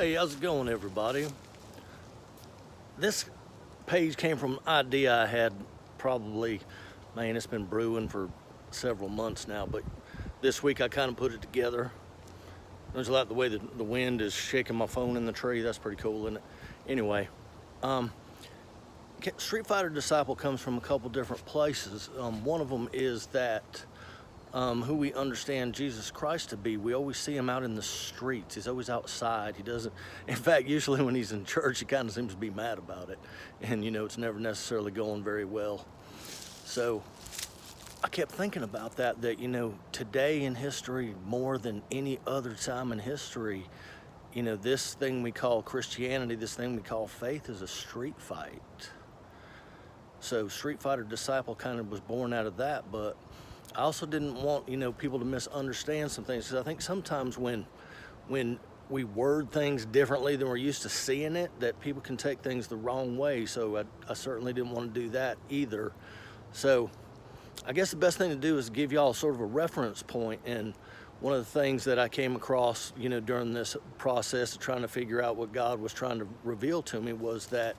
Hey, how's it going, everybody? This page came from an idea I had probably, man, it's been brewing for several months now, but this week I kind of put it together. There's a lot the way the wind is shaking my phone in the tree. That's pretty cool, isn't it? Anyway, Street Fighter Disciple comes from a couple different places. One of them is that who we understand Jesus Christ to be. We always see him out in the streets. He's always outside. He doesn't, in fact, usually when he's in church, he kind of seems to be mad about it. And, it's never necessarily going very well. So I kept thinking about that, today in history, more than any other time in history, this thing we call Christianity, this thing we call faith is a street fight. So Street Fighter Disciple kind of was born out of that, but I also didn't want, people to misunderstand some things, because I think sometimes when we word things differently than we're used to seeing it, that people can take things the wrong way. So I certainly didn't want to do that either. So I guess the best thing to do is give y'all sort of a reference point. And one of the things that I came across, during this process of trying to figure out what God was trying to reveal to me was that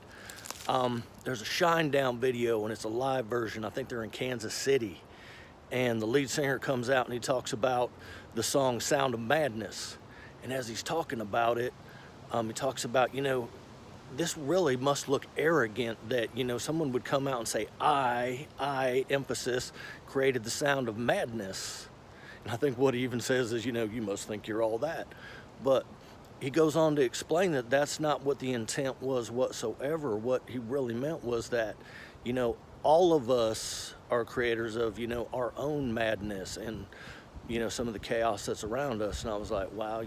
there's a Shinedown video, and it's a live version. I think they're in Kansas City. And the lead singer comes out and he talks about the song Sound of Madness. And as he's talking about it, he talks about, this really must look arrogant that, someone would come out and say, I, emphasis, created the sound of madness. And I think what he even says is, you must think you're all that. But he goes on to explain that that's not what the intent was whatsoever. What he really meant was that, all of us are creators of, our own madness and, some of the chaos that's around us. And I was like, wow,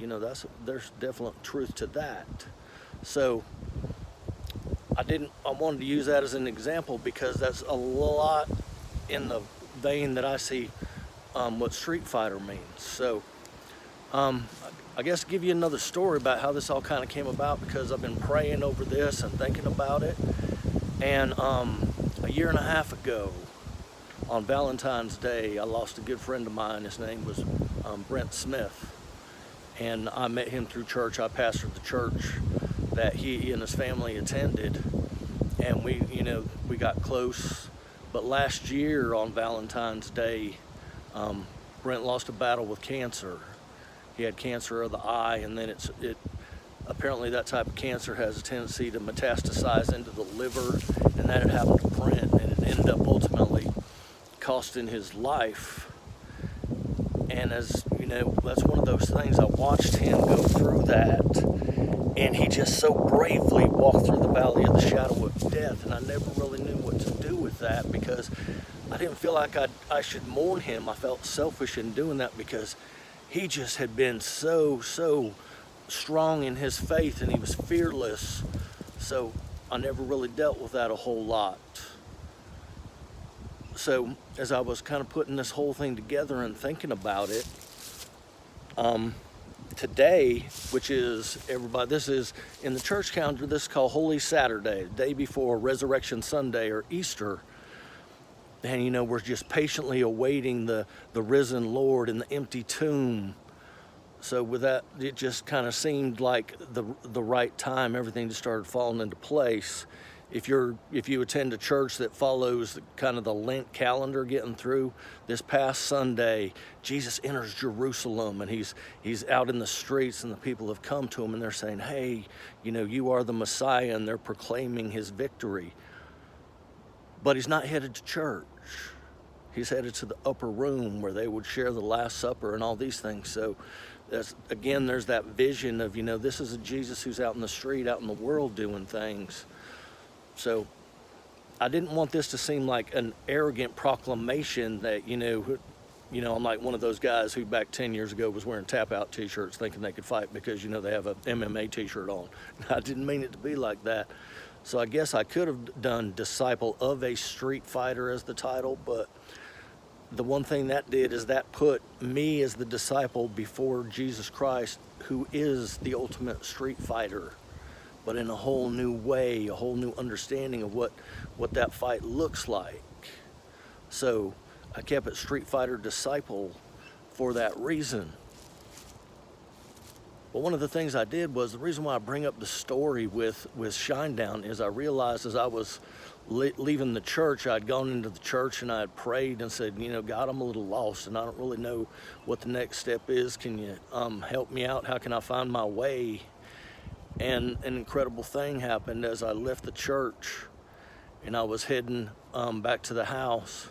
there's definite truth to that. So I wanted to use that as an example because that's a lot in the vein that I see what Street Fighter means. So I guess give you another story about how this all kind of came about, because I've been praying over this and thinking about it. And a year and a half ago, on Valentine's Day, I lost a good friend of mine. His name was Brent Smith. And I met him through church. I pastored the church that he and his family attended. And we got close. But last year on Valentine's Day, Brent lost a battle with cancer. He had cancer of the eye, and then apparently that type of cancer has a tendency to metastasize into the liver, and that had happened to Brent, and it ended up ultimately costing his life. And as that's one of those things. I watched him go through that, and he just so bravely walked through the valley of the shadow of death, and I never really knew what to do with that, because I didn't feel like I should mourn him. I felt selfish in doing that, because he just had been so strong in his faith, and he was fearless. So I never really dealt with that a whole lot. So as I was kind of putting this whole thing together and thinking about it, today, which is, everybody, this is in the church calendar, this is called Holy Saturday, the day before Resurrection Sunday or Easter. And we're just patiently awaiting the risen Lord in the empty tomb. So with that, it just kind of seemed like the right time. Everything just started falling into place. If you attend a church that follows kind of the Lent calendar getting through, this past Sunday, Jesus enters Jerusalem, and he's out in the streets, and the people have come to him, and they're saying, hey, you are the Messiah, and they're proclaiming his victory. But he's not headed to church. He's headed to the upper room where they would share the Last Supper and all these things. So there's that vision of, this is a Jesus who's out in the street, out in the world doing things. So I didn't want this to seem like an arrogant proclamation that, I'm like one of those guys who back 10 years ago was wearing tap-out t-shirts thinking they could fight because, they have a MMA t-shirt on. I didn't mean it to be like that. So I guess I could have done Disciple of a Street Fighter as the title, but the one thing that did is that put me as the disciple before Jesus Christ, who is the ultimate street fighter, but in a whole new way, a whole new understanding of what that fight looks like. So I kept it Street Fighter Disciple for that reason. But one of the things I did was, the reason why I bring up the story with Shinedown is I realized as I was leaving the church, I'd gone into the church and I had prayed and said, you know, God, I'm a little lost and I don't really know what the next step is. Can you help me out? How can I find my way? And an incredible thing happened as I left the church and I was heading back to the house.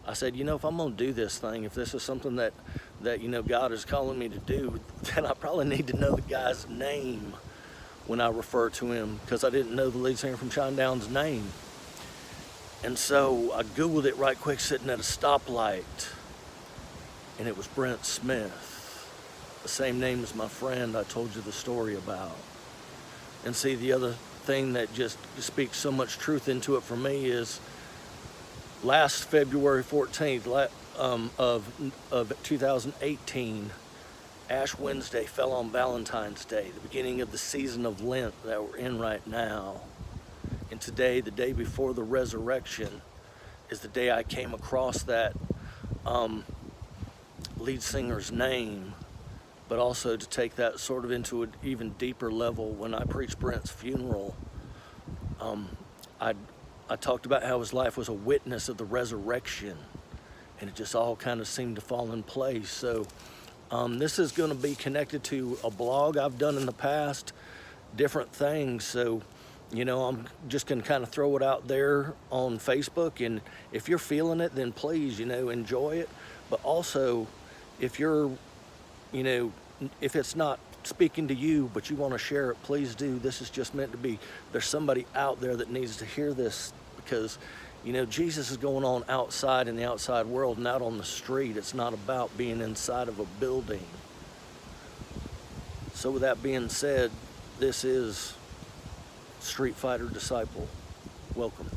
I said, you know, if I'm gonna do this thing, if this is something that you know, God is calling me to do, then I probably need to know the guy's name when I refer to him, because I didn't know the lead singer from Shinedown's name. And so I Googled it right quick, sitting at a stoplight, and it was Brent Smith, the same name as my friend I told you the story about. And see, the other thing that just speaks so much truth into it for me is last February 14th of 2018, Ash Wednesday fell on Valentine's Day, the beginning of the season of Lent that we're in right now. And today, the day before the resurrection, is the day I came across that lead singer's name, but also to take that sort of into an even deeper level. When I preached Brent's funeral, I talked about how his life was a witness of the resurrection, and it just all kind of seemed to fall in place. So this is going to be connected to a blog I've done in the past, different things. So, you know, I'm just going to kind of throw it out there on Facebook, and if you're feeling it, then please, you know, enjoy it. But also, if you're, you know, if it's not speaking to you, but you want to share it, please do. This is just meant to be, there's somebody out there that needs to hear this, because, you know, Jesus is going on outside in the outside world and out on the street. It's not about being inside of a building. So with that being said, this is Street Fighter Disciple. Welcome.